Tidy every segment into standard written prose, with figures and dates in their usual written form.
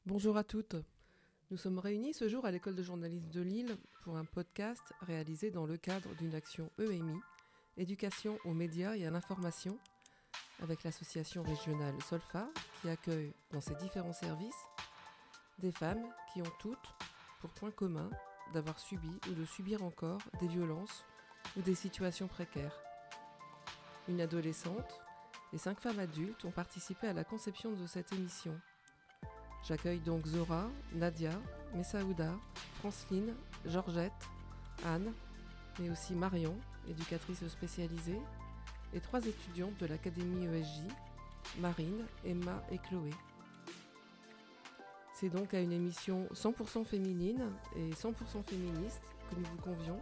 Bonjour à toutes. Nous sommes réunis ce jour à l'école de journalisme de Lille pour un podcast réalisé dans le cadre d'une action EMI, éducation aux médias et à l'information, avec l'association régionale Solfa qui accueille dans ses différents services des femmes qui ont toutes pour point commun d'avoir subi ou de subir encore des violences ou des situations précaires. Une adolescente et 5 femmes adultes ont participé à la conception de cette émission. J'accueille donc Zora, Nadia, Messaouda, Franceline, Georgette, Anne, mais aussi Marion, éducatrice spécialisée, et 3 étudiantes de l'Académie ESJ, Marine, Emma et Chloé. C'est donc à une émission 100% féminine et 100% féministe que nous vous convions,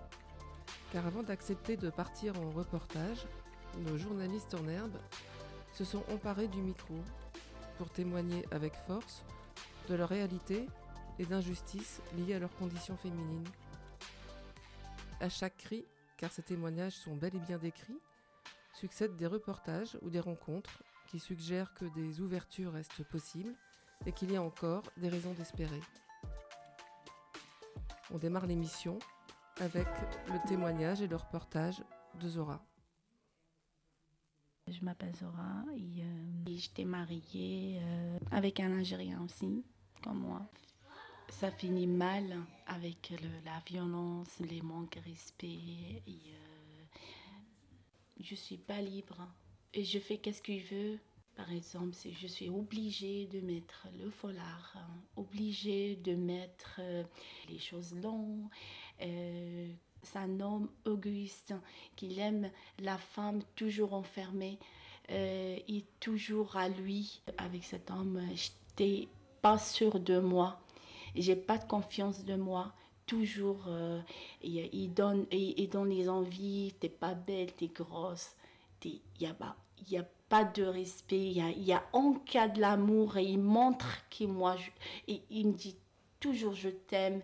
car avant d'accepter de partir en reportage, nos journalistes en herbe se sont emparés du micro pour témoigner avec force de leur réalité et d'injustices liées à leurs conditions féminines. À chaque cri, car ces témoignages sont bel et bien décrits, succèdent des reportages ou des rencontres qui suggèrent que des ouvertures restent possibles et qu'il y a encore des raisons d'espérer. On démarre l'émission avec le témoignage et le reportage de Zora. Je m'appelle Zora et j'étais mariée avec un Algérien aussi, comme moi. Ça finit mal avec la violence, les manques de respect. Et, je suis pas libre et je fais qu'est-ce que je veux. Par exemple, si je suis obligée de mettre le foulard, obligée de mettre les choses longues. C'est un homme égoïste qui aime la femme toujours enfermée et toujours à lui. Avec cet homme, j'étais pas sûre de moi. J'ai pas de confiance de moi. Toujours, il donne les envies. T'es pas belle, t'es grosse. Il y a pas de respect. Il y a en cas de l'amour et il montre que moi, et il me dit toujours je t'aime,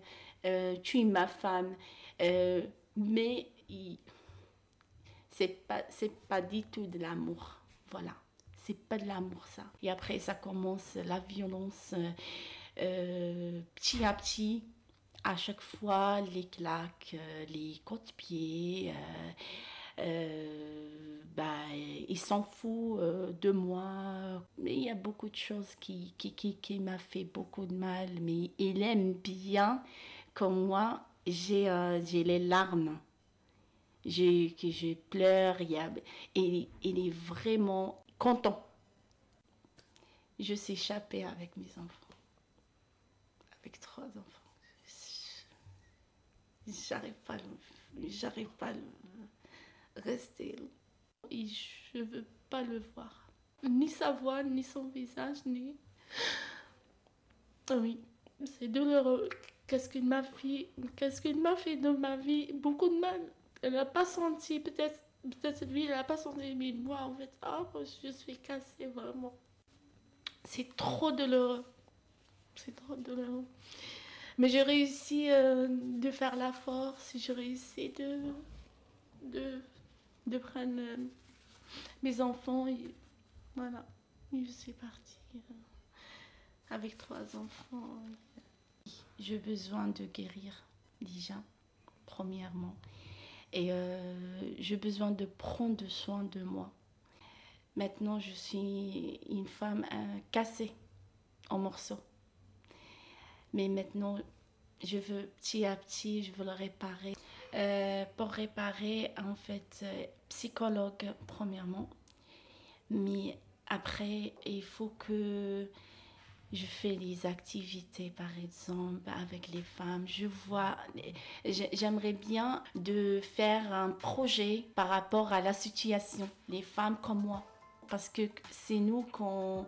tu es ma femme, mais c'est pas du tout de l'amour, voilà, c'est pas de l'amour ça. Et après ça commence la violence, petit à petit, à chaque fois les claques, les coups de pied. Il s'en fout de moi. Mais il y a beaucoup de choses qui m'a fait beaucoup de mal. Mais il aime bien comme moi, j'ai les larmes. Que je pleure. Il est vraiment content. Je suis échappée avec mes enfants. Avec 3 enfants. J'arrive pas à rester. Et je veux pas le voir. Ni sa voix, ni son visage, ni... Oui, c'est douloureux. Qu'est-ce qu'il m'a fait dans ma vie? Beaucoup de mal. Elle n'a pas senti, peut-être lui, elle n'a pas senti, mais moi, en fait, je suis cassée, vraiment. C'est trop douloureux. C'est trop douloureux. Mais j'ai réussi de faire la force, j'ai réussi de prendre mes enfants et voilà. Et je suis partie avec 3 enfants. J'ai besoin de guérir déjà, premièrement. Et j'ai besoin de prendre soin de moi. Maintenant, je suis une femme cassée en morceaux. Mais maintenant, je veux petit à petit, je veux le réparer. Pour réparer, en fait, psychologue premièrement. Mais après, il faut que je fais des activités, par exemple, avec les femmes. J'aimerais bien de faire un projet par rapport à la situation, les femmes comme moi. Parce que c'est nous qu'on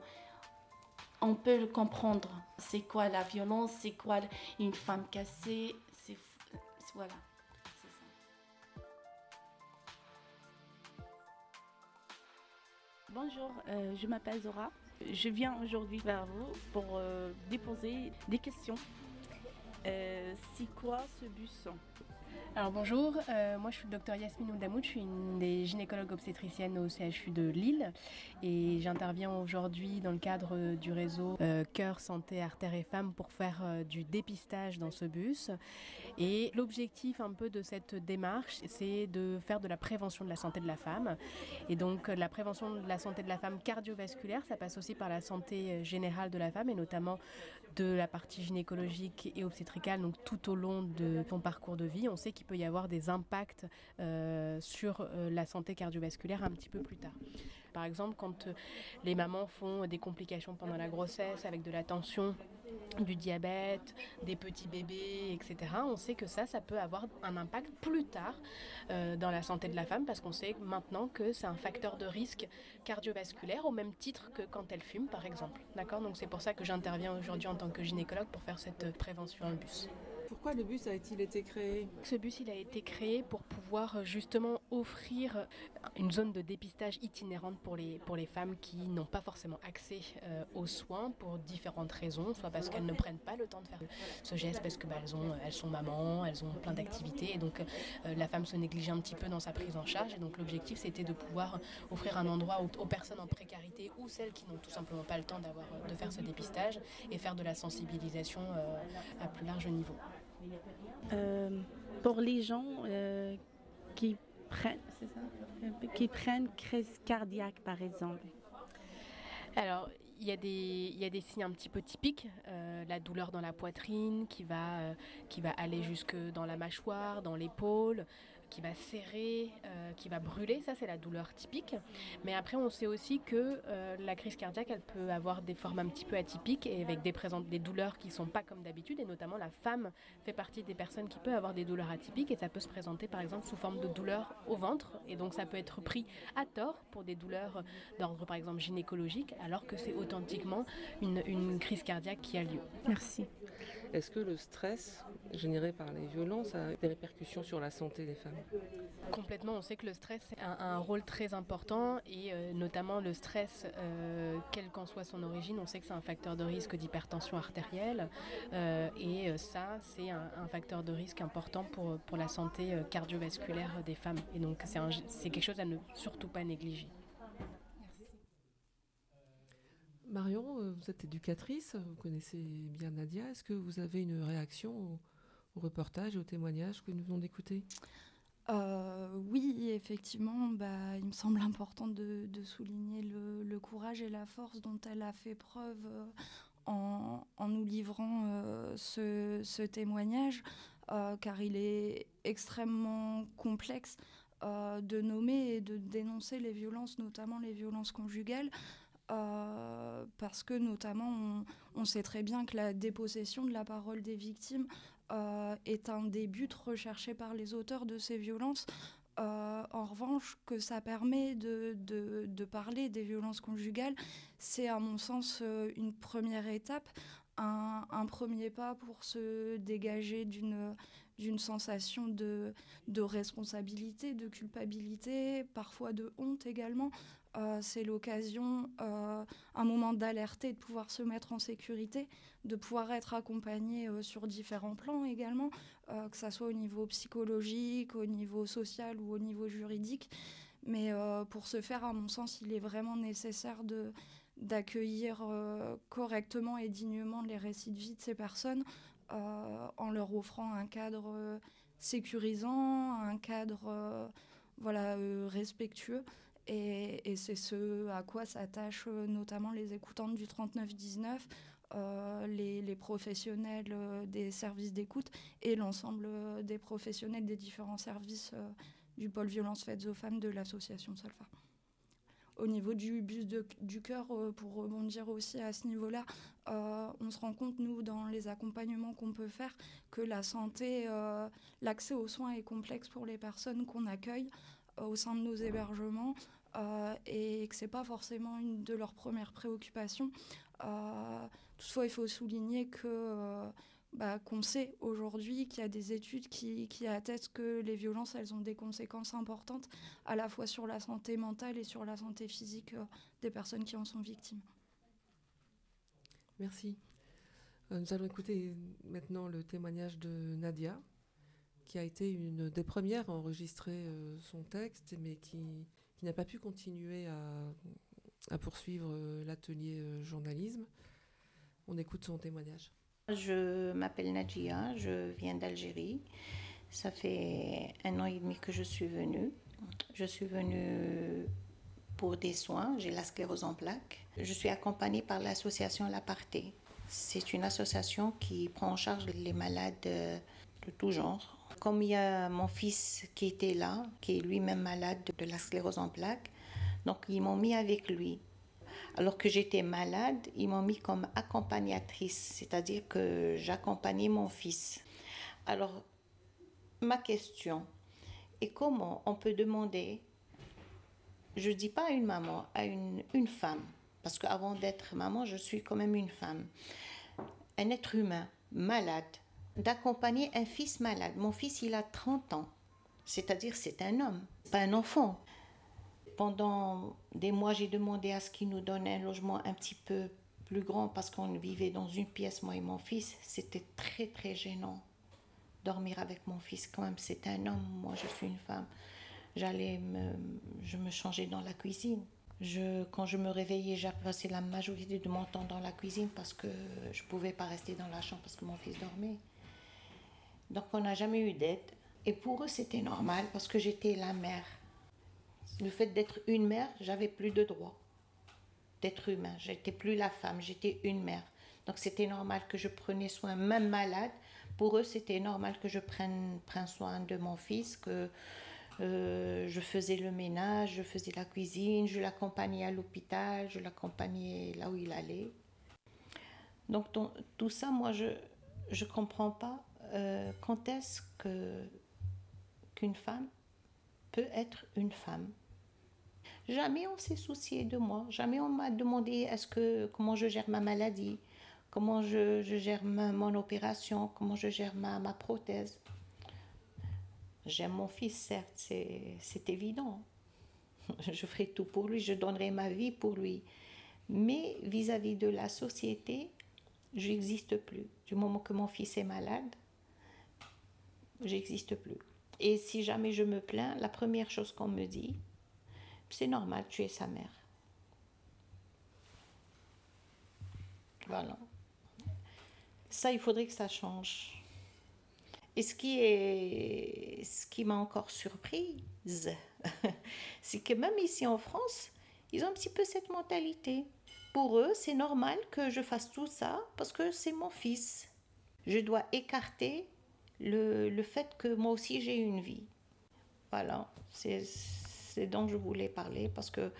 peut le comprendre. C'est quoi la violence, c'est quoi une femme cassée, voilà. Bonjour, je m'appelle Zora. Je viens aujourd'hui vers vous pour déposer des questions. C'est quoi ce bus? Alors bonjour, moi je suis le docteur Yasmine Oudamoud, je suis une des gynécologues obstétriciennes au CHU de Lille et j'interviens aujourd'hui dans le cadre du réseau Cœur, Santé, Artères et Femmes pour faire du dépistage dans ce bus. Et l'objectif un peu de cette démarche, c'est de faire de la prévention de la santé de la femme. Et donc la prévention de la santé de la femme cardiovasculaire, ça passe aussi par la santé générale de la femme et notamment de la partie gynécologique et obstétricale, donc tout au long de son parcours de vie. On sait qu'il peut y avoir des impacts sur la santé cardiovasculaire un petit peu plus tard. Par exemple, quand les mamans font des complications pendant la grossesse avec de la tension, du diabète, des petits bébés, etc. On sait que ça peut avoir un impact plus tard dans la santé de la femme parce qu'on sait maintenant que c'est un facteur de risque cardiovasculaire au même titre que quand elle fume, par exemple. D'accord ? Donc c'est pour ça que j'interviens aujourd'hui en tant que gynécologue pour faire cette prévention en bus. Pourquoi le bus a-t-il été créé ? Ce bus, il a été créé pour pouvoir justement offrir une zone de dépistage itinérante pour les femmes qui n'ont pas forcément accès aux soins pour différentes raisons, soit parce qu'elles ne prennent pas le temps de faire ce geste, parce que elles sont mamans, elles ont plein d'activités, et donc la femme se néglige un petit peu dans sa prise en charge. Et donc l'objectif, c'était de pouvoir offrir un endroit aux personnes en précarité ou celles qui n'ont tout simplement pas le temps de faire ce dépistage et faire de la sensibilisation à plus large niveau. Pour les gens qui prennent crise cardiaque, par exemple. Alors, il y a des signes un petit peu typiques, la douleur dans la poitrine qui va aller jusque dans la mâchoire, dans l'épaule, qui va serrer, qui va brûler, ça c'est la douleur typique. Mais après on sait aussi que la crise cardiaque elle peut avoir des formes un petit peu atypiques et avec des douleurs qui ne sont pas comme d'habitude, et notamment la femme fait partie des personnes qui peuvent avoir des douleurs atypiques et ça peut se présenter par exemple sous forme de douleur au ventre, et donc ça peut être pris à tort pour des douleurs d'ordre par exemple gynécologique alors que c'est authentiquement une crise cardiaque qui a lieu. Merci. Est-ce que le stress généré par les violences a des répercussions sur la santé des femmes ? Complètement, on sait que le stress a un rôle très important et notamment le stress, quelle qu'en soit son origine, on sait que c'est un facteur de risque d'hypertension artérielle et ça c'est un facteur de risque important pour la santé cardiovasculaire des femmes, et donc c'est quelque chose à ne surtout pas négliger. Marion, vous êtes éducatrice, vous connaissez bien Nadia. Est-ce que vous avez une réaction au reportage et au témoignage que nous venons d'écouter ? Oui, effectivement, il me semble important de souligner le courage et la force dont elle a fait preuve en nous livrant ce témoignage, car il est extrêmement complexe de nommer et de dénoncer les violences, notamment les violences conjugales. Parce que notamment on sait très bien que la dépossession de la parole des victimes est un des buts recherchés par les auteurs de ces violences. En revanche, que ça permet de parler des violences conjugales, c'est à mon sens une première étape, un premier pas pour se dégager d'une sensation de responsabilité, de culpabilité, parfois de honte également. C'est l'occasion, un moment d'alerter, de pouvoir se mettre en sécurité, de pouvoir être accompagné sur différents plans également, que ça soit au niveau psychologique, au niveau social ou au niveau juridique. Mais pour ce faire, à mon sens, il est vraiment nécessaire d'accueillir correctement et dignement les récits de vie de ces personnes en leur offrant un cadre sécurisant, un cadre respectueux. Et c'est ce à quoi s'attachent notamment les écoutantes du 3919, les professionnels des services d'écoute et l'ensemble des professionnels des différents services du pôle violences faites aux femmes de l'association Solfa. Au niveau du bus du cœur, pour rebondir aussi à ce niveau-là, on se rend compte, nous, dans les accompagnements qu'on peut faire, que la santé, l'accès aux soins est complexe pour les personnes qu'on accueille au sein de nos hébergements et que ce n'est pas forcément une de leurs premières préoccupations. Toutefois, il faut souligner qu'on sait aujourd'hui qu'il y a des études qui attestent que les violences, elles ont des conséquences importantes à la fois sur la santé mentale et sur la santé physique des personnes qui en sont victimes. Merci. Nous allons écouter maintenant le témoignage de Nadia, qui a été une des premières à enregistrer son texte, mais qui n'a pas pu continuer à poursuivre l'atelier journalisme. On écoute son témoignage. Je m'appelle Nadia, je viens d'Algérie. Ça fait 1 an et demi que je suis venue. Je suis venue pour des soins, j'ai la sclérose en plaques. Je suis accompagnée par l'association L'Aparté. C'est une association qui prend en charge les malades de tout genre. Comme il y a mon fils qui était là, qui est lui-même malade de la sclérose en plaques, donc ils m'ont mis avec lui. Alors que j'étais malade, ils m'ont mis comme accompagnatrice, c'est-à-dire que j'accompagnais mon fils. Alors, ma question est comment on peut demander, je ne dis pas à une maman, à une femme, parce qu'avant d'être maman, je suis quand même une femme, un être humain malade, d'accompagner un fils malade. Mon fils, il a 30 ans, c'est-à-dire c'est un homme, pas un enfant. Pendant des mois, j'ai demandé à ce qu'il nous donne un logement un petit peu plus grand parce qu'on vivait dans une pièce, moi et mon fils. C'était très, très gênant dormir avec mon fils. Quand même, c'est un homme, moi je suis une femme. Je me changeais dans la cuisine. Quand je me réveillais, j'ai passé la majorité de mon temps dans la cuisine parce que je ne pouvais pas rester dans la chambre parce que mon fils dormait. Donc on n'a jamais eu d'aide. Et pour eux, c'était normal parce que j'étais la mère. Le fait d'être une mère, j'avais plus de droits d'être humain. J'étais plus la femme, j'étais une mère. Donc c'était normal que je prenais soin, même malade. Pour eux, c'était normal que je prenne soin de mon fils, que je faisais le ménage, je faisais la cuisine, je l'accompagnais à l'hôpital, je l'accompagnais là où il allait. Donc tout ça, moi, je comprends pas quand est-ce qu'une femme peut être une femme. Jamais on s'est soucié de moi, jamais on m'a demandé comment je gère ma maladie, comment je gère mon opération, comment je gère ma prothèse. J'aime mon fils, certes, c'est évident. Je ferai tout pour lui, je donnerai ma vie pour lui. Mais vis-à-vis de la société, je n'existe plus. Du moment que mon fils est malade, j'existe plus. Et si jamais je me plains, la première chose qu'on me dit, c'est normal, tu es sa mère. Voilà. Ça, il faudrait que ça change. Et ce qui m'a encore surprise, c'est que même ici en France, ils ont un petit peu cette mentalité. Pour eux, c'est normal que je fasse tout ça parce que c'est mon fils. Je dois écarter le fait que moi aussi j'ai une vie. Voilà, c'est dont je voulais parler parce que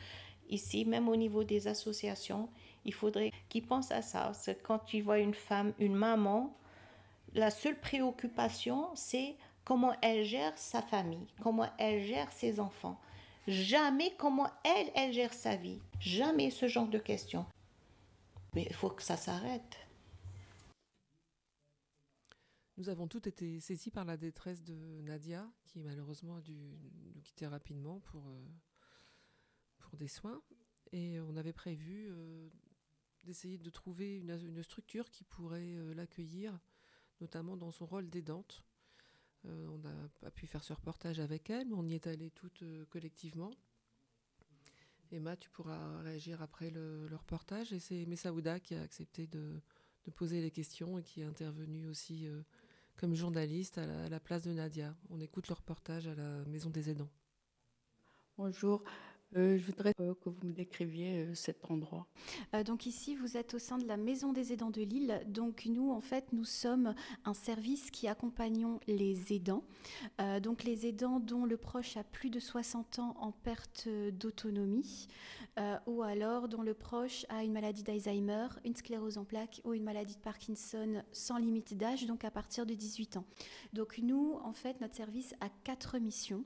ici, même au niveau des associations, il faudrait qu'ils pensent à ça. C'est quand tu vois une femme, une maman, la seule préoccupation, c'est comment elle gère sa famille, comment elle gère ses enfants. Jamais comment elle gère sa vie. Jamais ce genre de questions. Mais il faut que ça s'arrête. Nous avons toutes été saisies par la détresse de Nadia, qui malheureusement a dû nous quitter rapidement pour des soins. Et on avait prévu d'essayer de trouver une structure qui pourrait l'accueillir, notamment dans son rôle d'aidante. On n'a pas pu faire ce reportage avec elle, mais on y est allé toutes collectivement. Emma, tu pourras réagir après le reportage. Et c'est Messaouda qui a accepté de poser les questions et qui est intervenue aussi comme journaliste à la place de Nadia. On écoute le reportage à la Maison des Aidants. Bonjour. Je voudrais que vous me décriviez cet endroit. Donc ici, vous êtes au sein de la Maison des Aidants de Lille. Donc nous, en fait, nous sommes un service qui accompagnons les aidants. Donc les aidants dont le proche a plus de 60 ans en perte d'autonomie ou alors dont le proche a une maladie d'Alzheimer, une sclérose en plaques ou une maladie de Parkinson sans limite d'âge, donc à partir de 18 ans. Donc nous, en fait, notre service a 4 missions.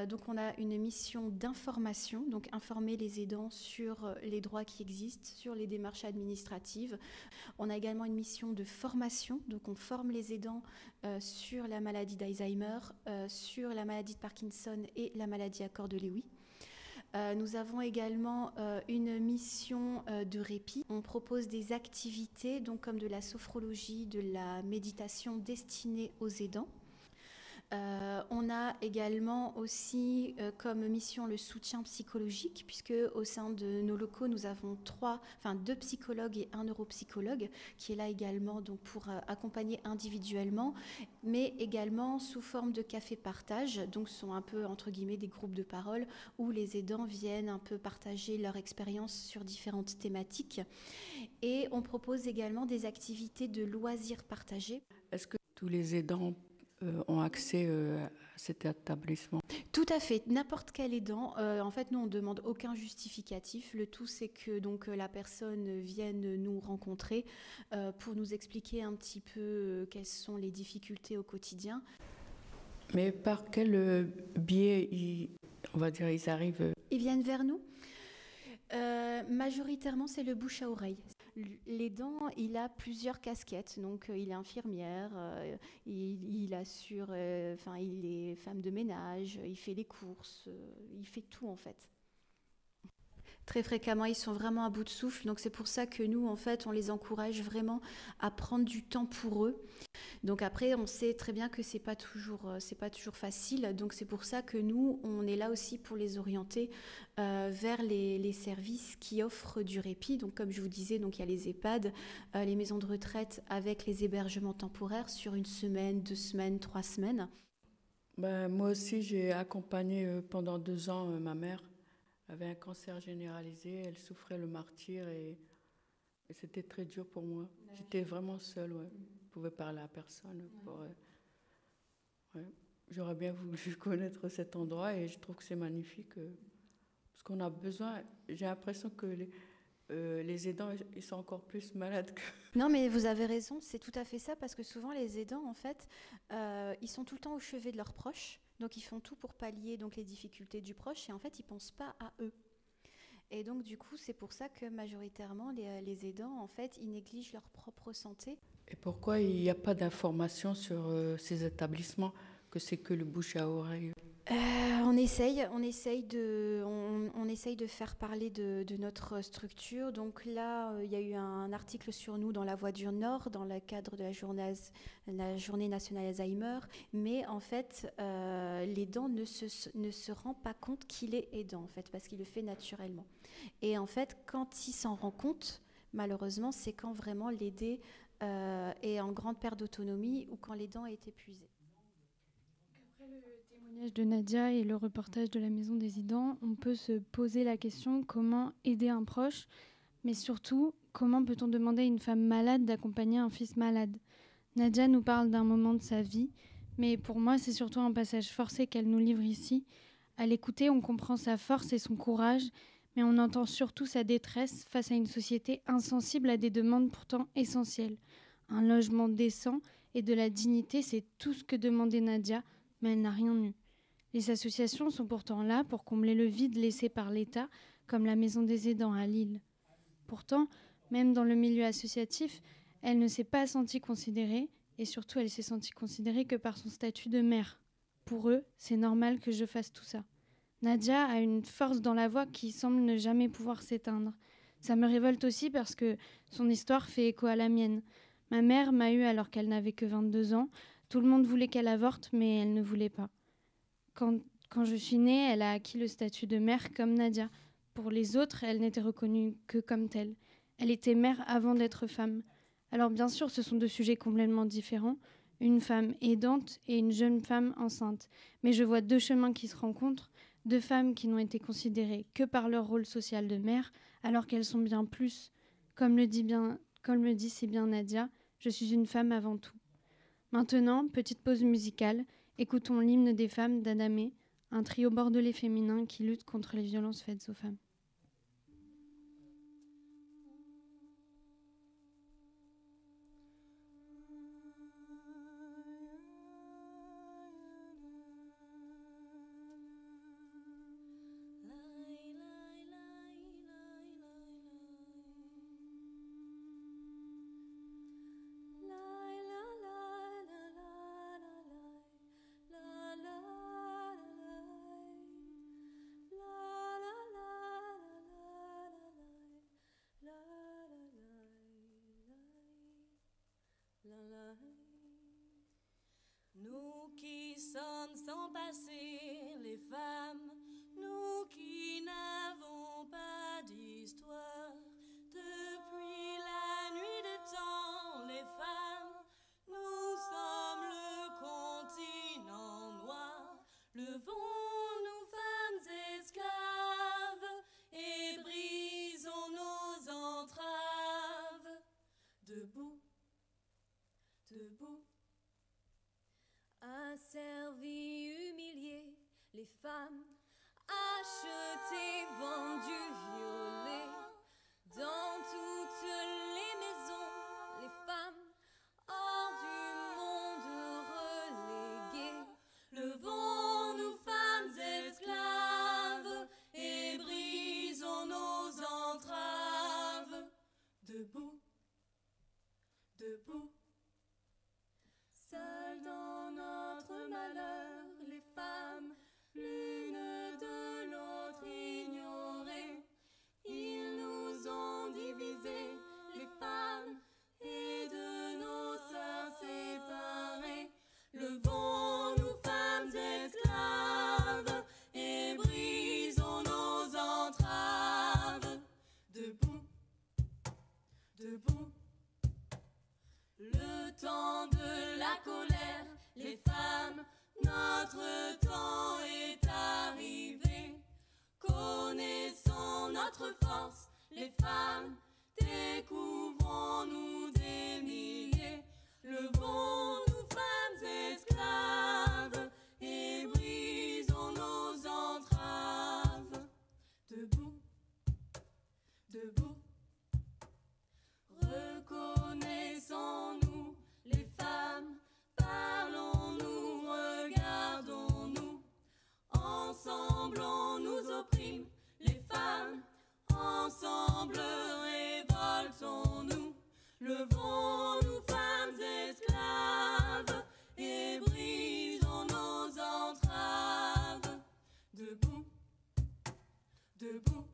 Donc on a une mission d'information, donc informer les aidants sur les droits qui existent, sur les démarches administratives. On a également une mission de formation, donc on forme les aidants sur la maladie d'Alzheimer, sur la maladie de Parkinson et la maladie à corps de Lewy. Nous avons également une mission de répit. On propose des activités, donc comme de la sophrologie, de la méditation destinée aux aidants. On a également aussi comme mission le soutien psychologique, puisque au sein de nos locaux, nous avons 2 psychologues et un neuropsychologue qui est là également donc, pour accompagner individuellement, mais également sous forme de café partage. Donc ce sont un peu entre guillemets des groupes de parole où les aidants viennent un peu partager leur expérience sur différentes thématiques. Et on propose également des activités de loisirs partagés. Est-ce que tous les aidants ont accès à cet établissement? Tout à fait, n'importe quel aidant. En fait, nous, on ne demande aucun justificatif. Le tout, c'est que donc, la personne vienne nous rencontrer pour nous expliquer un petit peu quelles sont les difficultés au quotidien. Mais par quel biais, ils arrivent? Ils viennent vers nous. Majoritairement, c'est le bouche à oreille. L'aidant, il a plusieurs casquettes. Donc, il est infirmière, il assure, il est femme de ménage, il fait les courses, il fait tout en fait. Très fréquemment, ils sont vraiment à bout de souffle. Donc, c'est pour ça que nous, en fait, on les encourage vraiment à prendre du temps pour eux. Donc après, on sait très bien que c'est pas toujours facile. Donc c'est pour ça que nous, on est là aussi pour les orienter vers les services qui offrent du répit. Donc comme je vous disais, donc il y a les EHPAD, les maisons de retraite avec les hébergements temporaires sur 1 semaine, 2 semaines, 3 semaines. Moi aussi, j'ai accompagné pendant 2 ans ma mère. Elle avait un cancer généralisé, elle souffrait le martyre et c'était très dur pour moi. J'étais vraiment seule, ouais. Je pouvais parler à personne. J'aurais bien voulu connaître cet endroit et je trouve que c'est magnifique parce qu'on a besoin. J'ai l'impression que les aidants, ils sont encore plus malades que... Non, mais vous avez raison, c'est tout à fait ça, parce que souvent les aidants, en fait, ils sont tout le temps au chevet de leurs proches, donc ils font tout pour pallier donc, les difficultés du proche et en fait, ils ne pensent pas à eux. Et donc, du coup, c'est pour ça que majoritairement, les aidants, en fait, ils négligent leur propre santé. Et pourquoi il n'y a pas d'informations sur ces établissements, que c'est que le bouche à oreille? On essaye de faire parler de notre structure. Donc là, il y a eu un article sur nous dans La Voix du Nord, dans le cadre de la journée nationale Alzheimer. Mais en fait, l'aidant ne se rend pas compte qu'il est aidant, en fait, parce qu'il le fait naturellement. Et en fait, quand il s'en rend compte, malheureusement, c'est quand vraiment l'aidé est en grande perte d'autonomie ou quand l'aidant est épuisé. Après le témoignage de Nadia et le reportage de la Maison des aidants, on peut se poser la question comment aider un proche, mais surtout comment peut-on demander à une femme malade d'accompagner un fils malade. Nadia nous parle d'un moment de sa vie, mais pour moi c'est surtout un passage forcé qu'elle nous livre ici. À l'écouter, on comprend sa force et son courage, mais on entend surtout sa détresse face à une société insensible à des demandes pourtant essentielles. Un logement décent et de la dignité, c'est tout ce que demandait Nadia, mais elle n'a rien eu. Les associations sont pourtant là pour combler le vide laissé par l'État, comme la Maison des aidants à Lille. Pourtant, même dans le milieu associatif, elle ne s'est pas sentie considérée, et surtout elle s'est sentie considérée que par son statut de mère. Pour eux, c'est normal que je fasse tout ça. Nadia a une force dans la voix qui semble ne jamais pouvoir s'éteindre. Ça me révolte aussi parce que son histoire fait écho à la mienne. Ma mère m'a eue alors qu'elle n'avait que 22 ans. Tout le monde voulait qu'elle avorte, mais elle ne voulait pas. Quand je suis née, elle a acquis le statut de mère comme Nadia. Pour les autres, elle n'était reconnue que comme telle. Elle était mère avant d'être femme. Alors bien sûr, ce sont 2 sujets complètement différents. Une femme aidante et une jeune femme enceinte. Mais je vois 2 chemins qui se rencontrent. 2 femmes qui n'ont été considérées que par leur rôle social de mère, alors qu'elles sont bien plus. Comme le dit si bien Nadia, je suis une femme avant tout. Maintenant, petite pause musicale, écoutons l'hymne des femmes d'Adamé, un trio bordelais féminin qui lutte contre les violences faites aux femmes. La monde sans passer, les femmes, nous qui n'avons pas d'histoire. Depuis la nuit des temps, les femmes, nous sommes le continent noir. Levons-nous, femmes esclaves, et brisons nos entraves. Debout, debout. Asservies, humiliées, les femmes, achetées, vendues, violées. Dans toutes les maisons, les femmes, hors du monde reléguées. Levons-nous, femmes esclaves, et brisons nos entraves. Debout, debout. Seules dans notre malheur, les femmes, l'une de l'autre ignorées. Ils nous ont divisés, les femmes, et de nos sœurs séparées. Levons-nous, femmes esclaves, et brisons nos entraves. Debout, debout. Le temps de la colère, les femmes, notre temps est arrivé. Connaissons notre force, les femmes, découvrons-nous des milliers. Levons-nous, femmes esclaves, et brisons nos entraves. Debout, debout. Reconnaissons-nous, les femmes, parlons-nous, regardons-nous. Ensemble on nous opprime, les femmes, ensemble révoltons-nous. Levons-nous, femmes esclaves, et brisons nos entraves. Debout, debout.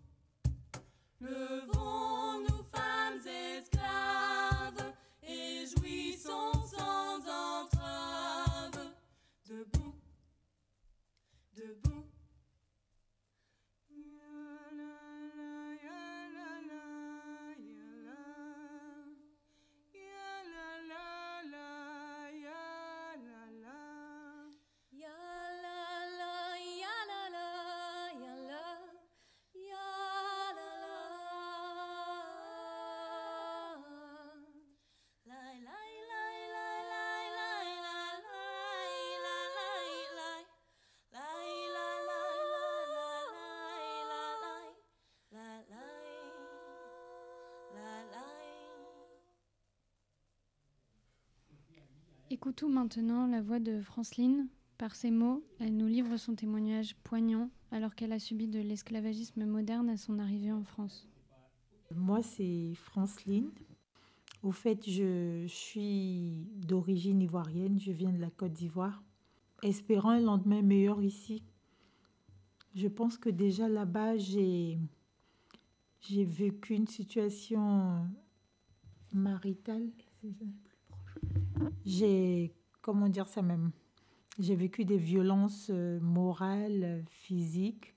Levons-nous, femmes esclaves, et jouissons sans entrave. Debout, debout. Écoutons maintenant la voix de Franceline. Par ces mots, elle nous livre son témoignage poignant alors qu'elle a subi de l'esclavagisme moderne à son arrivée en France. Moi, c'est Franceline. Au fait, je suis d'origine ivoirienne, je viens de la Côte d'Ivoire. Espérant un lendemain meilleur ici. Je pense que déjà là-bas, j'ai vécu une situation maritale. J'ai vécu des violences morales, physiques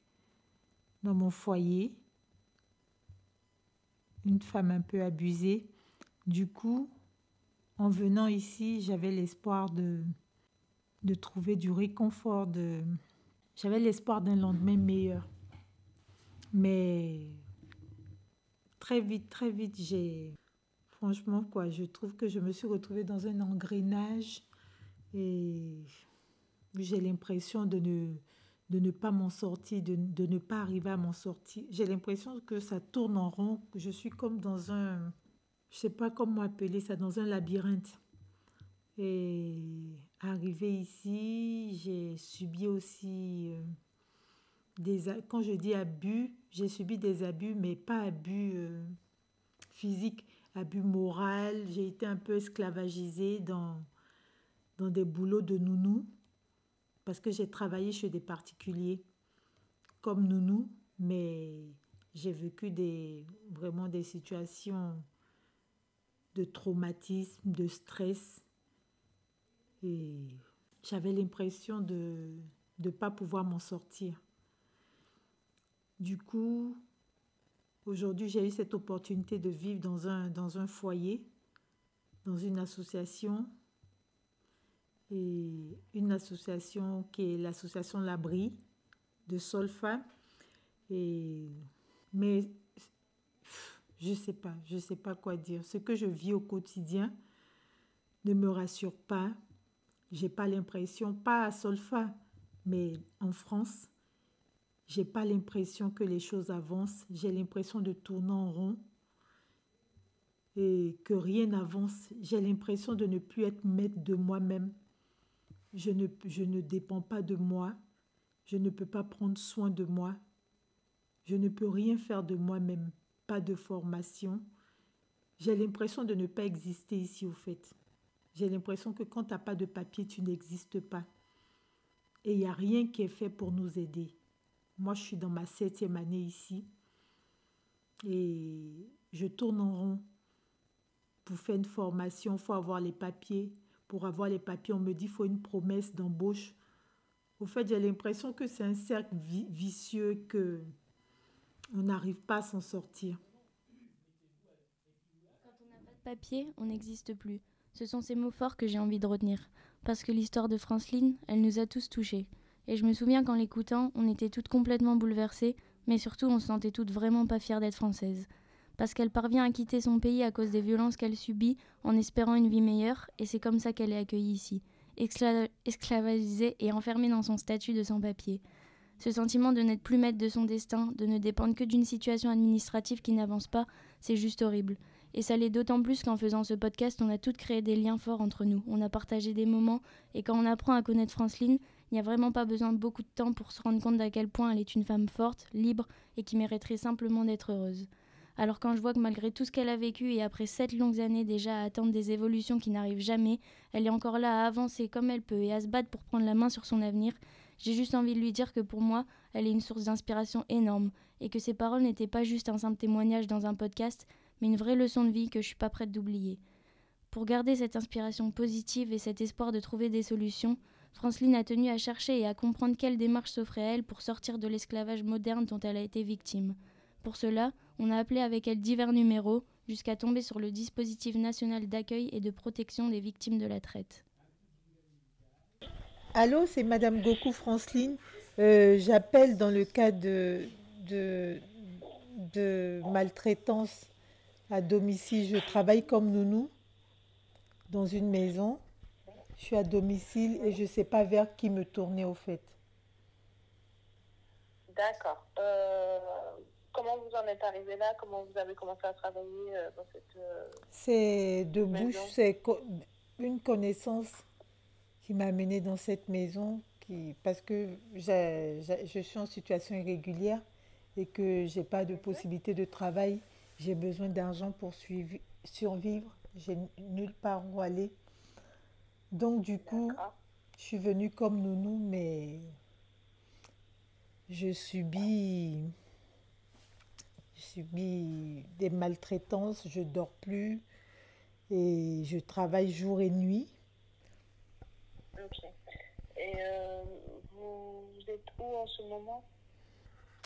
dans mon foyer. Une femme un peu abusée. Du coup, en venant ici, j'avais l'espoir de trouver du réconfort. J'avais l'espoir d'un lendemain meilleur. Mais très vite, franchement, je trouve que je me suis retrouvée dans un engrenage et j'ai l'impression de ne pas m'en sortir, de ne pas arriver à m'en sortir. J'ai l'impression que ça tourne en rond, que je suis comme dans un, je ne sais pas comment appeler ça, dans un labyrinthe. Et arrivée ici, j'ai subi aussi quand je dis abus, j'ai subi des abus, mais pas abus physiques. Abus moral, j'ai été un peu esclavagisée dans des boulots de nounou parce que j'ai travaillé chez des particuliers comme nounou, mais j'ai vécu vraiment des situations de traumatisme, de stress. Et j'avais l'impression de ne pas pouvoir m'en sortir. Du coup, aujourd'hui, j'ai eu cette opportunité de vivre dans un foyer, dans une association, et une association qui est l'association L'Abri de Solfa. Mais je sais pas quoi dire. Ce que je vis au quotidien ne me rassure pas. J'ai pas l'impression, pas à Solfa, mais en France, j'ai pas l'impression que les choses avancent. J'ai l'impression de tourner en rond et que rien n'avance. J'ai l'impression de ne plus être maître de moi-même. Je ne dépends pas de moi. Je ne peux pas prendre soin de moi. Je ne peux rien faire de moi-même. Pas de formation. J'ai l'impression de ne pas exister ici, au fait. J'ai l'impression que quand tu n'as pas de papier, tu n'existes pas. Et il n'y a rien qui est fait pour nous aider. Moi, je suis dans ma 7e année ici. Et je tourne en rond. Pour faire une formation, il faut avoir les papiers. Pour avoir les papiers, on me dit qu'il faut une promesse d'embauche. Au fait, j'ai l'impression que c'est un cercle vicieux, qu'on n'arrive pas à s'en sortir. Quand on n'a pas de papier, on n'existe plus. Ce sont ces mots forts que j'ai envie de retenir. Parce que l'histoire de Franceline, elle nous a tous touchés. Et je me souviens qu'en l'écoutant, on était toutes complètement bouleversées, mais surtout on se sentait toutes vraiment pas fières d'être françaises. Parce qu'elle parvient à quitter son pays à cause des violences qu'elle subit en espérant une vie meilleure, et c'est comme ça qu'elle est accueillie ici, esclavagisée et enfermée dans son statut de sans-papier. Ce sentiment de n'être plus maître de son destin, de ne dépendre que d'une situation administrative qui n'avance pas, c'est juste horrible. Et ça l'est d'autant plus qu'en faisant ce podcast, on a toutes créé des liens forts entre nous. On a partagé des moments, et quand on apprend à connaître Franceline, il n'y a vraiment pas besoin de beaucoup de temps pour se rendre compte d'à quel point elle est une femme forte, libre, et qui mériterait simplement d'être heureuse. Alors quand je vois que malgré tout ce qu'elle a vécu et après 7 longues années déjà à attendre des évolutions qui n'arrivent jamais, elle est encore là à avancer comme elle peut et à se battre pour prendre la main sur son avenir, j'ai juste envie de lui dire que pour moi, elle est une source d'inspiration énorme et que ses paroles n'étaient pas juste un simple témoignage dans un podcast, mais une vraie leçon de vie que je suis pas prête d'oublier. Pour garder cette inspiration positive et cet espoir de trouver des solutions, Franceline a tenu à chercher et à comprendre quelle démarche s'offrait à elle pour sortir de l'esclavage moderne dont elle a été victime. Pour cela, on a appelé avec elle divers numéros, jusqu'à tomber sur le dispositif national d'accueil et de protection des victimes de la traite. Allô, c'est Madame Goku Franceline. J'appelle dans le cas de maltraitance à domicile. Je travaille comme nounou dans une maison. Je suis à domicile et je ne sais pas vers qui me tourner au fait. D'accord. Comment vous en êtes arrivé là? Comment vous avez commencé à travailler dans cette C'est de maison? bouche, c'est une connaissance qui m'a amenée dans cette maison parce que je suis en situation irrégulière et que je n'ai pas de possibilité de travail. J'ai besoin d'argent pour survivre. J'ai nulle part où aller. Donc du coup, je suis venue comme nounou, mais je subis des maltraitances, je dors plus et je travaille jour et nuit. Ok. Et vous êtes où en ce moment?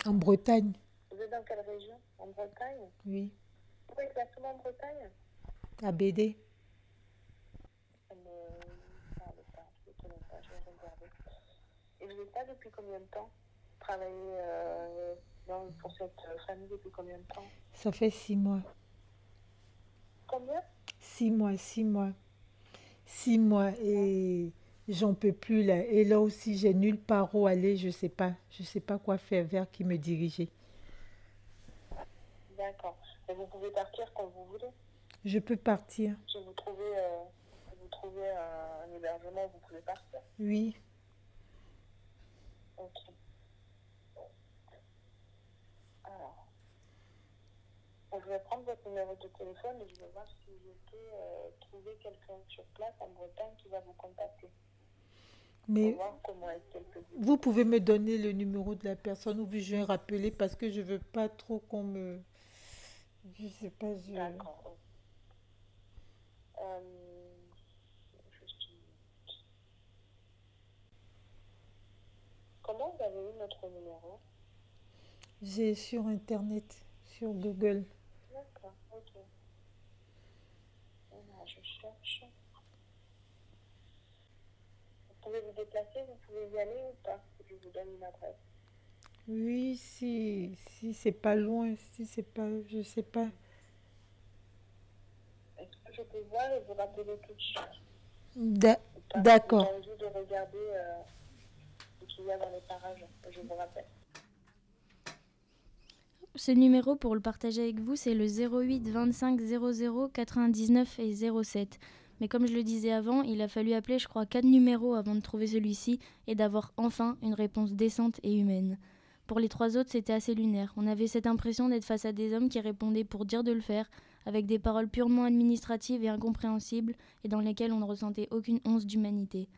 En Bretagne. Vous êtes dans quelle région? En Bretagne? Oui. Où exactement en Bretagne? À BD. Ça me parle pas, je ne connais pas, je vais regarder. Et vous êtes là depuis combien de temps? Travailler pour cette famille depuis combien de temps? Ça fait 6 mois. Combien? 6 mois, 6 mois. 6 mois et j'en peux plus là. Et là aussi, j'ai nulle part où aller, je sais pas quoi faire, vers qui me diriger. D'accord. Et vous pouvez partir quand vous voulez? Je peux partir. Si vous trouvez un hébergement, vous pouvez partir? Oui. Ok. Alors, je vais prendre votre numéro de téléphone et je vais voir si je peux trouver quelqu'un sur place en Bretagne qui va vous contacter. Mais pour voir comment est-ce qu'elle peut vous... vous pouvez me donner le numéro de la personne ou je vais rappeler parce que je veux pas trop qu'on me... Je sais pas, je... D'accord. Comment vous avez eu notre numéro? J'ai sur Internet, sur Google. D'accord, ok. Voilà, je cherche. Vous pouvez vous déplacer, vous pouvez y aller ou pas? Je vous donne une adresse. Oui, si c'est pas loin, si c'est pas, je sais pas. Est-ce que je peux voir et vous rappeler tout de suite? D'accord. J'ai envie de regarder ce qu'il y a dans les parages. Je vous rappelle. Ce numéro, pour le partager avec vous, c'est le 08 25 00 99 et 07. Mais comme je le disais avant, il a fallu appeler, je crois, 4 numéros avant de trouver celui-ci et d'avoir enfin une réponse décente et humaine. Pour les 3 autres, c'était assez lunaire. On avait cette impression d'être face à des hommes qui répondaient pour dire de le faire, avec des paroles purement administratives et incompréhensibles, et dans lesquelles on ne ressentait aucune once d'humanité.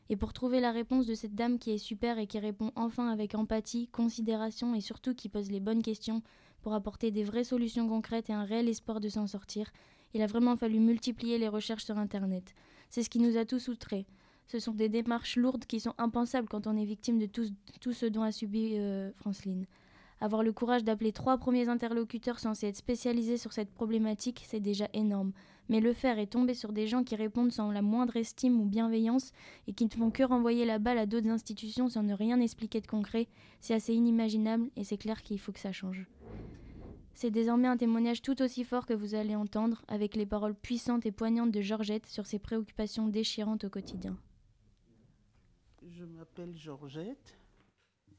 Et pour trouver la réponse de cette dame qui est super et qui répond enfin avec empathie, considération et surtout qui pose les bonnes questions pour apporter des vraies solutions concrètes et un réel espoir de s'en sortir, il a vraiment fallu multiplier les recherches sur Internet. C'est ce qui nous a tous outrés. Ce sont des démarches lourdes qui sont impensables quand on est victime de tout ce dont a subi Franceline. Avoir le courage d'appeler 3 premiers interlocuteurs censés être spécialisés sur cette problématique, c'est déjà énorme. Mais le faire et tomber sur des gens qui répondent sans la moindre estime ou bienveillance et qui ne font que renvoyer la balle à d'autres institutions sans ne rien expliquer de concret, c'est assez inimaginable et c'est clair qu'il faut que ça change. C'est désormais un témoignage tout aussi fort que vous allez entendre, avec les paroles puissantes et poignantes de Georgette sur ses préoccupations déchirantes au quotidien. Je m'appelle Georgette,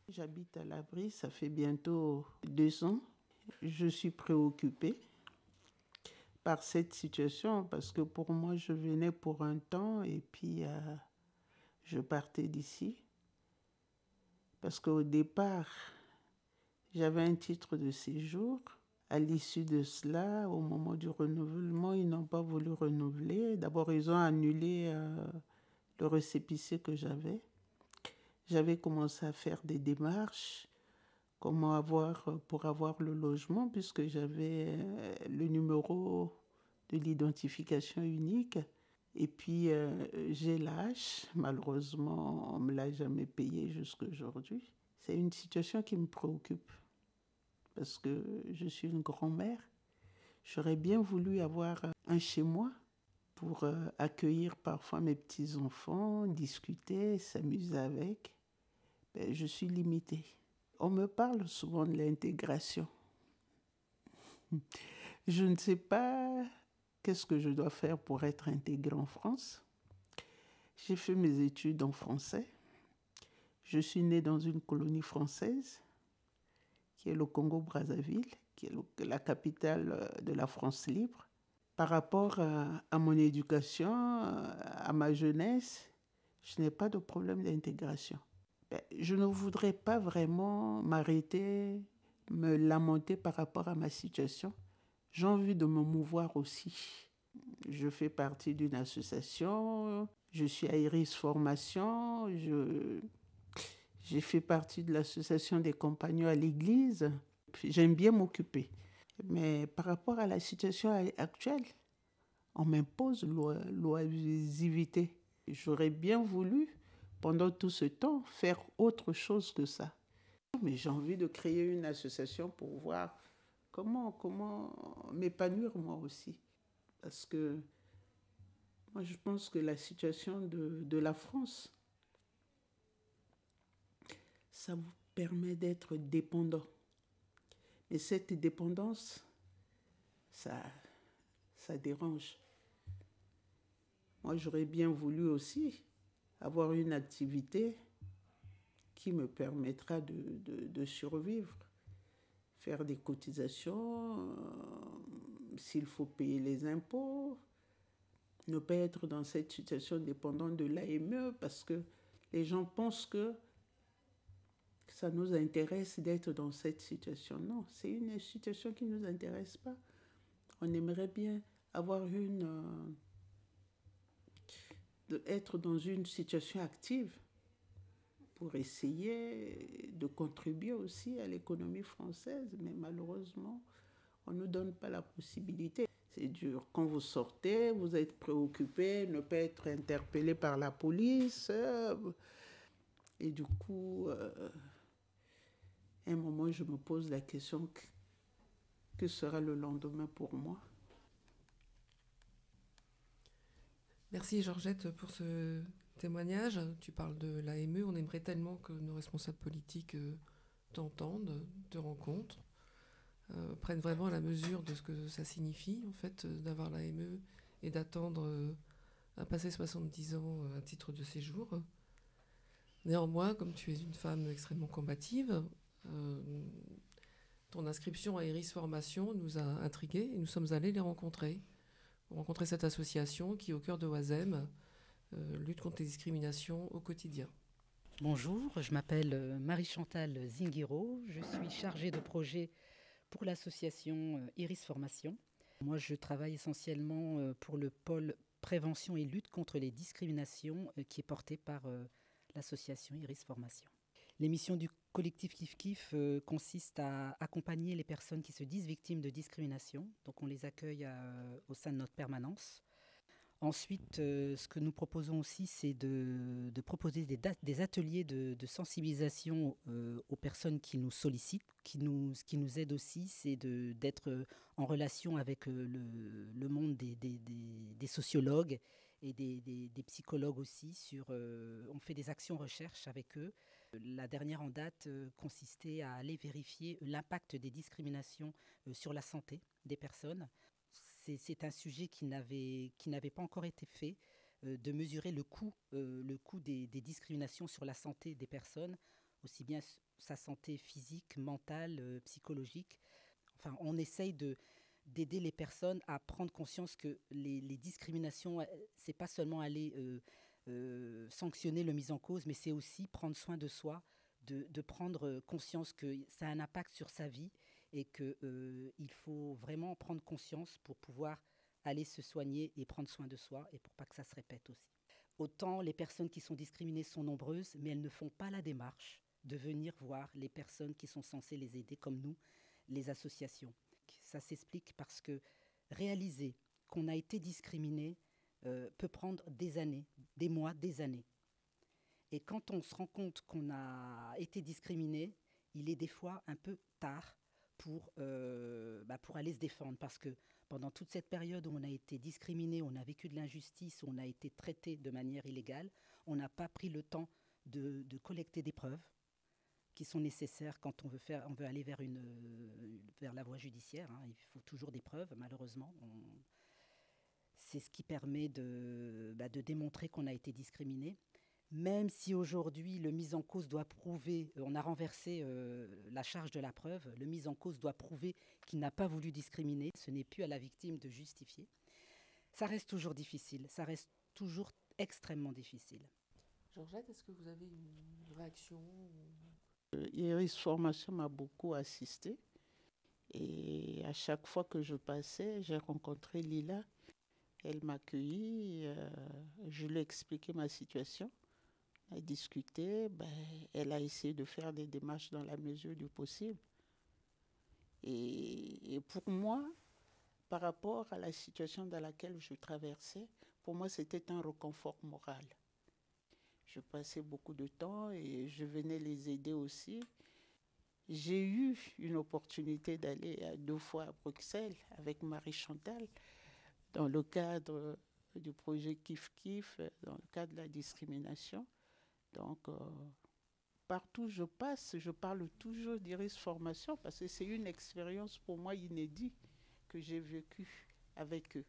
j'habite à l'abri, ça fait bientôt 2 ans. Je suis préoccupée par cette situation parce que pour moi, je venais pour un temps et puis je partais d'ici. Parce qu'au départ, j'avais un titre de séjour. À l'issue de cela, au moment du renouvellement, ils n'ont pas voulu renouveler. D'abord, ils ont annulé le récépissé que j'avais. J'avais commencé à faire des démarches, pour avoir le logement, puisque j'avais le numéro de l'identification unique. Et puis, j'ai l'âge. Malheureusement, on ne me l'a jamais payé jusqu'à aujourd'hui. C'est une situation qui me préoccupe, parce que je suis une grand-mère. J'aurais bien voulu avoir un chez moi pour accueillir parfois mes petits-enfants, discuter, s'amuser avec. Ben, je suis limitée. On me parle souvent de l'intégration. Je ne sais pas qu'est-ce que je dois faire pour être intégrée en France. J'ai fait mes études en français. Je suis née dans une colonie française, qui est le Congo-Brazzaville, qui est la capitale de la France libre. Par rapport à mon éducation, à ma jeunesse, je n'ai pas de problème d'intégration. Je ne voudrais pas vraiment m'arrêter, me lamenter par rapport à ma situation. J'ai envie de me mouvoir aussi. Je fais partie d'une association, je suis à Iris Formation, j'ai fait partie de l'association des compagnons à l'église. J'aime bien m'occuper. Mais par rapport à la situation actuelle, on m'impose l'oisivité. J'aurais bien voulu, pendant tout ce temps, faire autre chose que ça. Mais j'ai envie de créer une association pour voir comment m'épanouir moi aussi. Parce que moi, je pense que la situation de la France, ça vous permet d'être dépendant. Et cette dépendance, ça dérange. Moi, j'aurais bien voulu aussi avoir une activité qui me permettra de survivre, faire des cotisations, s'il faut payer les impôts, ne pas être dans cette situation dépendante de l'AME, parce que les gens pensent que ça nous intéresse d'être dans cette situation. Non, c'est une situation qui ne nous intéresse pas. On aimerait bien avoir être dans une situation active pour essayer de contribuer aussi à l'économie française, mais malheureusement, on ne nous donne pas la possibilité. C'est dur. Quand vous sortez, vous êtes préoccupé, ne pas être interpellé par la police. Et du coup, à un moment, je me pose la question, que sera le lendemain pour moi? Merci Georgette pour ce témoignage. Tu parles de l'AME. On aimerait tellement que nos responsables politiques t'entendent, te rencontrent, prennent vraiment la mesure de ce que ça signifie, en fait, d'avoir l'AME et d'attendre à passer 70 ans un titre de séjour. Néanmoins, comme tu es une femme extrêmement combative, ton inscription à Iris Formation nous a intrigués et nous sommes allés les rencontrer. Pour rencontrer cette association qui, au cœur de Oisem, lutte contre les discriminations au quotidien. Bonjour, je m'appelle Marie-Chantal Zinguiro. Je suis chargée de projet pour l'association Iris Formation. Moi, je travaille essentiellement pour le pôle prévention et lutte contre les discriminations qui est porté par l'association Iris Formation. Les missions du collectif Kif Kif consistent à accompagner les personnes qui se disent victimes de discrimination. Donc on les accueille au sein de notre permanence. Ensuite, ce que nous proposons aussi, c'est de proposer des ateliers de sensibilisation aux personnes qui nous sollicitent. Ce qui nous aide aussi, c'est d'être en relation avec le monde des sociologues et des psychologues aussi. On fait des actions recherche avec eux. La dernière en date consistait à aller vérifier l'impact des discriminations sur la santé des personnes. C'est un sujet qui n'avait pas encore été fait, de mesurer le coût des discriminations sur la santé des personnes, aussi bien sa santé physique, mentale, psychologique. Enfin, on essaye d'aider les personnes à prendre conscience que les discriminations, c'est pas seulement aller sanctionner le mis en cause, mais c'est aussi prendre soin de soi, de prendre conscience que ça a un impact sur sa vie et qu'il faut vraiment prendre conscience pour pouvoir aller se soigner et prendre soin de soi et pour pas que ça se répète aussi. Autant les personnes qui sont discriminées sont nombreuses, mais elles ne font pas la démarche de venir voir les personnes qui sont censées les aider, comme nous, les associations. Ça s'explique parce que réaliser qu'on a été discriminé peut prendre des années, des mois, des années. Et quand on se rend compte qu'on a été discriminé, il est des fois un peu tard pour aller se défendre. Parce que pendant toute cette période où on a été discriminé, on a vécu de l'injustice, on a été traité de manière illégale, on n'a pas pris le temps de collecter des preuves qui sont nécessaires quand on veut aller vers la voie judiciaire. Hein. Il faut toujours des preuves, malheureusement. C'est ce qui permet de démontrer qu'on a été discriminé. Même si aujourd'hui le mis en cause doit prouver, on a renversé la charge de la preuve, le mis en cause doit prouver qu'il n'a pas voulu discriminer, ce n'est plus à la victime de justifier. Ça reste toujours difficile, ça reste toujours extrêmement difficile. Georgette, est-ce que vous avez une réaction? Iris Formation m'a beaucoup assistée et à chaque fois que je passais, j'ai rencontré Lila. Elle m'a accueillie, je lui ai expliqué ma situation. On a discuté, elle a essayé de faire des démarches dans la mesure du possible. Et pour moi, par rapport à la situation dans laquelle je traversais, pour moi, c'était un réconfort moral. Je passais beaucoup de temps et je venais les aider aussi. J'ai eu une opportunité d'aller 2 fois à Bruxelles avec Marie-Chantal dans le cadre du projet Kif Kif, dans le cadre de la discrimination. Donc, partout où je passe, je parle toujours d'Iris Formation parce que c'est une expérience pour moi inédite que j'ai vécue avec eux.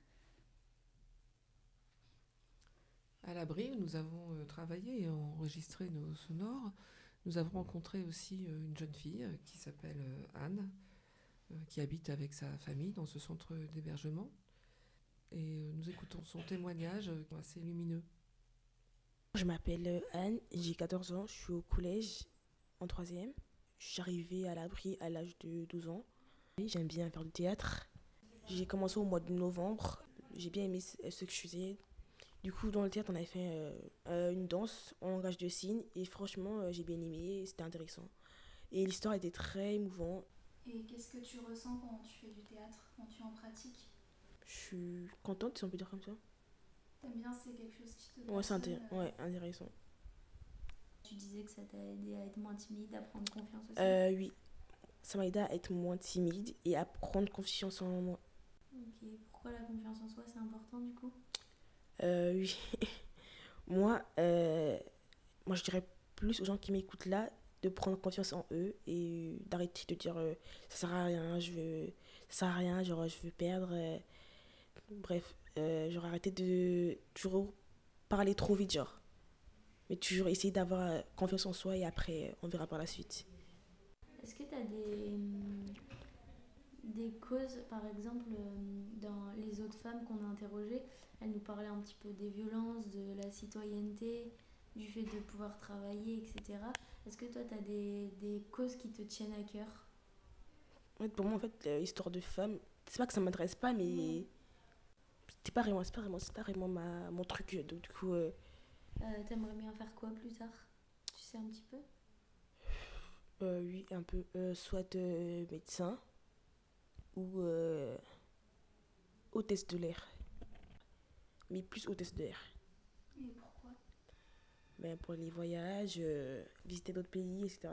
À l'abri, nous avons travaillé et enregistré nos sonores. Nous avons rencontré aussi une jeune fille qui s'appelle Anne, qui habite avec sa famille dans ce centre d'hébergement. Et nous écoutons son témoignage assez lumineux. Je m'appelle Anne, j'ai 14 ans, je suis au collège en 3e. Je suis arrivée à l'abri à l'âge de 12 ans. J'aime bien faire du théâtre. J'ai commencé au mois de novembre. J'ai bien aimé ce que je faisais. Du coup, dans le théâtre, on avait fait une danse en langage de signes. Et franchement, j'ai bien aimé, c'était intéressant. Et l'histoire était très émouvante. Et qu'est-ce que tu ressens quand tu fais du théâtre, quand tu en pratiques? Je suis contente, si on peut dire comme ça. T'aimes bien, c'est quelque chose qui te Ouais, c'est passionne, intéressant. tu disais que ça t'a aidé à être moins timide, à prendre confiance aussi. Oui, ça m'a aidé à être moins timide et à prendre confiance en moi. Ok, pourquoi la confiance en soi c'est important du coup? Oui, moi, je dirais plus aux gens qui m'écoutent là de prendre confiance en eux et d'arrêter de dire ça sert à rien, ça sert à rien, genre je veux perdre. Bref, genre arrêter de toujours parler trop vite, genre. Mais toujours essayer d'avoir confiance en soi et après on verra par la suite. Est-ce que tu as des causes, par exemple, dans les autres femmes qu'on a interrogées, elles nous parlaient un petit peu des violences, de la citoyenneté, du fait de pouvoir travailler, etc. Est-ce que toi, tu as des causes qui te tiennent à cœur? En fait, pour moi, en fait, l'histoire de femmes, c'est pas que ça m'intéresse pas, mais c'est pas vraiment mon truc. Donc, du coup, T'aimerais bien faire quoi plus tard? Tu sais un petit peu? oui, un peu. Soit médecin ou hôtesse de l'air. Mais plus hôtesse de l'air. Et pourquoi? Ben, pour les voyages, visiter d'autres pays, etc.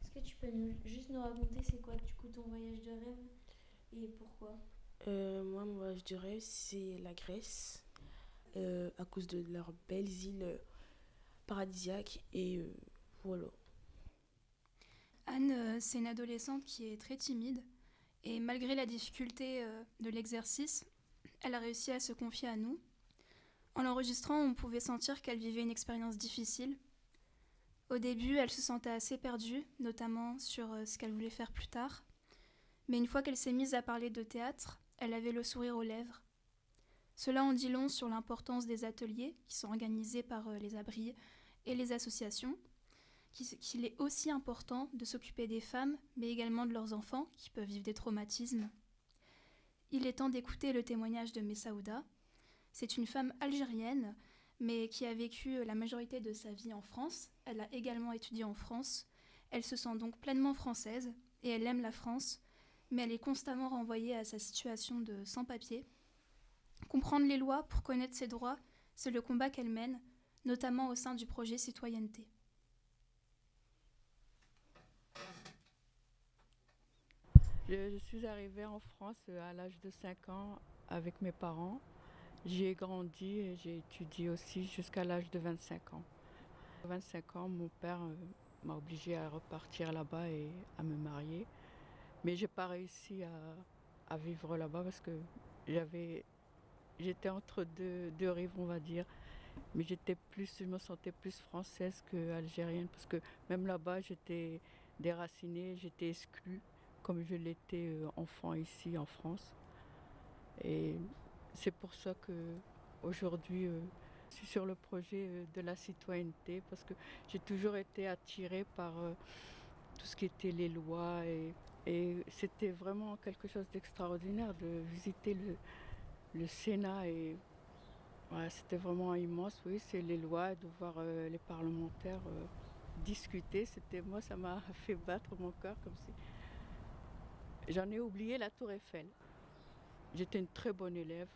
Est-ce que tu peux juste nous raconter c'est quoi du coup ton voyage de rêve et pourquoi? Moi, mon voyage de rêve, c'est la Grèce. À cause de leurs belles îles paradisiaques. Et voilà. Anne, c'est une adolescente qui est très timide. Et malgré la difficulté de l'exercice, elle a réussi à se confier à nous. En l'enregistrant, on pouvait sentir qu'elle vivait une expérience difficile. Au début, elle se sentait assez perdue, notamment sur ce qu'elle voulait faire plus tard. Mais une fois qu'elle s'est mise à parler de théâtre, elle avait le sourire aux lèvres. Cela en dit long sur l'importance des ateliers qui sont organisés par les abris et les associations, qu'il est aussi important de s'occuper des femmes, mais également de leurs enfants qui peuvent vivre des traumatismes. Il est temps d'écouter le témoignage de Messaouda. C'est une femme algérienne, mais qui a vécu la majorité de sa vie en France. Elle a également étudié en France. Elle se sent donc pleinement française et elle aime la France, mais elle est constamment renvoyée à sa situation de sans-papier. Comprendre les lois pour connaître ses droits, c'est le combat qu'elle mène, notamment au sein du projet Citoyenneté. Je suis arrivée en France à l'âge de 5 ans avec mes parents. J'y ai grandi et j'ai étudié aussi jusqu'à l'âge de 25 ans. À 25 ans, mon père m'a obligée à repartir là-bas et à me marier. Mais j'ai pas réussi à vivre là-bas parce que j'étais entre deux rives, on va dire. Mais je me sentais plus française qu'algérienne parce que même là-bas, j'étais déracinée, j'étais exclue comme je l'étais enfant ici en France. Et c'est pour ça qu'aujourd'hui, je suis sur le projet de la citoyenneté parce que j'ai toujours été attirée par tout ce qui était les lois et c'était vraiment quelque chose d'extraordinaire de visiter le Sénat et voilà, c'était vraiment immense, oui, c'est les lois, de voir les parlementaires discuter, moi ça m'a fait battre mon cœur comme si... J'en ai oublié la Tour Eiffel. J'étais une très bonne élève.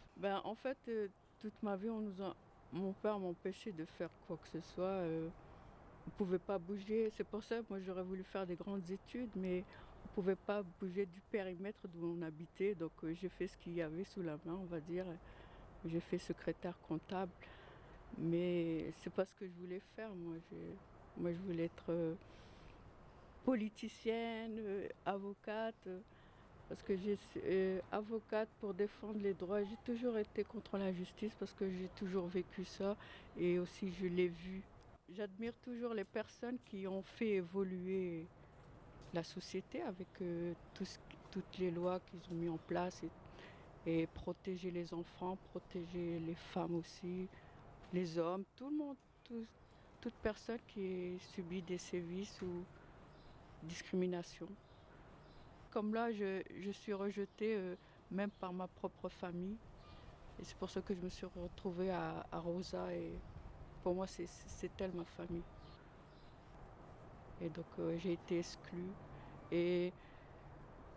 En fait, toute ma vie, mon père m'empêchait de faire quoi que ce soit. On ne pouvait pas bouger. C'est pour ça que moi j'aurais voulu faire des grandes études, mais on ne pouvait pas bouger du périmètre d'où on habitait. Donc j'ai fait ce qu'il y avait sous la main, on va dire. J'ai fait secrétaire comptable. Mais c'est pas ce que je voulais faire. Moi je voulais être politicienne, avocate. Parce que j'ai avocate pour défendre les droits. J'ai toujours été contre l'injustice parce que j'ai toujours vécu ça et aussi je l'ai vu. J'admire toujours les personnes qui ont fait évoluer la société avec toutes les lois qu'ils ont mis en place et protéger les enfants, protéger les femmes aussi, les hommes, tout le monde, toute personne qui subit des sévices ou discrimination. Comme là, je suis rejetée même par ma propre famille. Et c'est pour ça que je me suis retrouvée à Rosa. Et pour moi, c'est elle ma famille. Et donc, j'ai été exclue. Et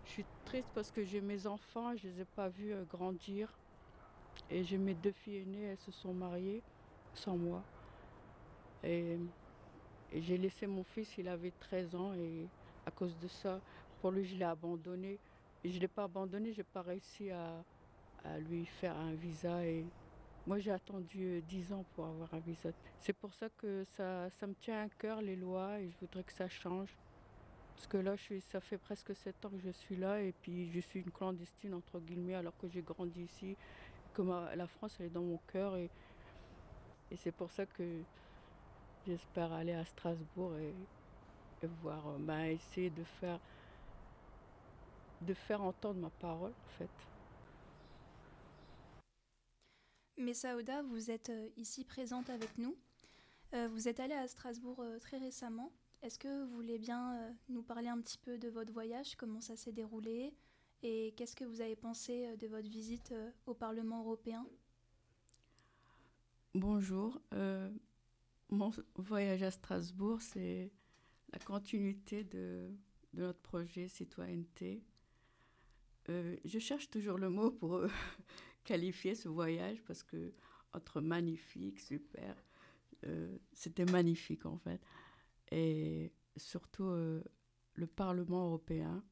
je suis triste parce que j'ai mes enfants, je ne les ai pas vus grandir. Et j'ai mes 2 filles aînées, elles se sont mariées sans moi. Et Et j'ai laissé mon fils, il avait 13 ans et à cause de ça, pour lui, je l'ai abandonné. Et je ne l'ai pas abandonné, je n'ai pas réussi à lui faire un visa. Et moi, j'ai attendu 10 ans pour avoir un visa. C'est pour ça que ça me tient à cœur, les lois, et je voudrais que ça change. Parce que là, ça fait presque 7 ans que je suis là, et puis je suis une clandestine, entre guillemets, alors que j'ai grandi ici. La France, elle est dans mon cœur, et c'est pour ça que j'espère aller à Strasbourg et voir, essayer de faire entendre ma parole, en fait. Messaouda, vous êtes ici présente avec nous. Vous êtes allée à Strasbourg très récemment. Est-ce que vous voulez bien nous parler un petit peu de votre voyage, comment ça s'est déroulé et qu'est-ce que vous avez pensé de votre visite au Parlement européen? Bonjour. Mon voyage à Strasbourg, c'est la continuité de notre projet Citoyenneté. Je cherche toujours le mot pour qualifier ce voyage parce que entre magnifique, super, c'était magnifique en fait. Et surtout le Parlement européen,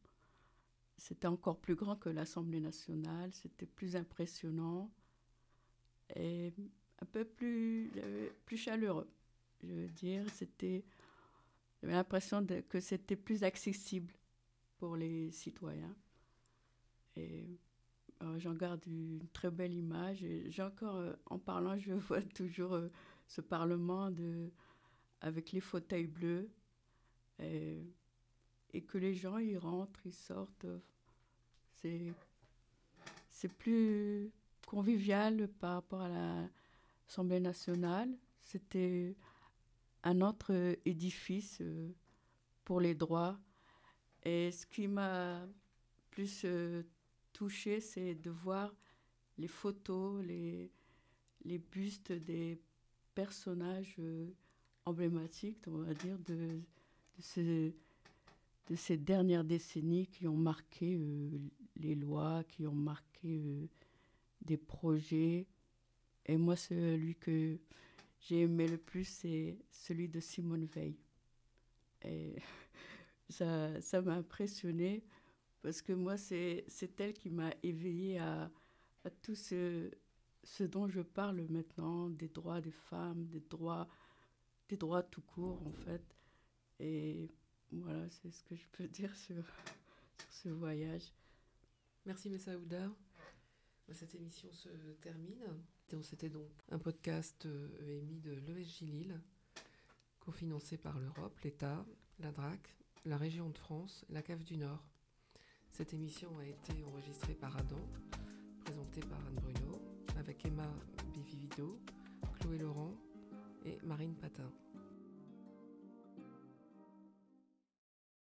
c'était encore plus grand que l'Assemblée nationale, c'était plus impressionnant et un peu plus chaleureux. Je veux dire, j'avais l'impression que c'était plus accessible pour les citoyens. Et j'en garde une très belle image. Et j'ai encore, en parlant, je vois toujours ce Parlement avec les fauteuils bleus. Et que les gens, ils rentrent, ils sortent. C'est plus convivial par rapport à l'Assemblée nationale. C'était un autre édifice pour les droits. Et ce qui m'a plus touchée, c'est de voir les photos, les bustes des personnages emblématiques, on va dire, de ces dernières décennies qui ont marqué les lois, qui ont marqué des projets. Et moi, celui que j'ai aimé le plus, c'est celui de Simone Veil. Et ça m'a impressionnée parce que moi, c'est elle qui m'a éveillée à tout ce dont je parle maintenant, des droits des femmes, des droits tout court, en fait. Et voilà, c'est ce que je peux dire sur ce voyage. Merci Messaouda. Cette émission se termine. C'était donc un podcast EMI de l'ESJ Lille, cofinancé par l'Europe, l'État, la DRAC, la région de France, la CAF du Nord. Cette émission a été enregistrée par Adam, présentée par Anne Bruno, avec Emma Bivivido, Chloé Laurent et Marine Patin.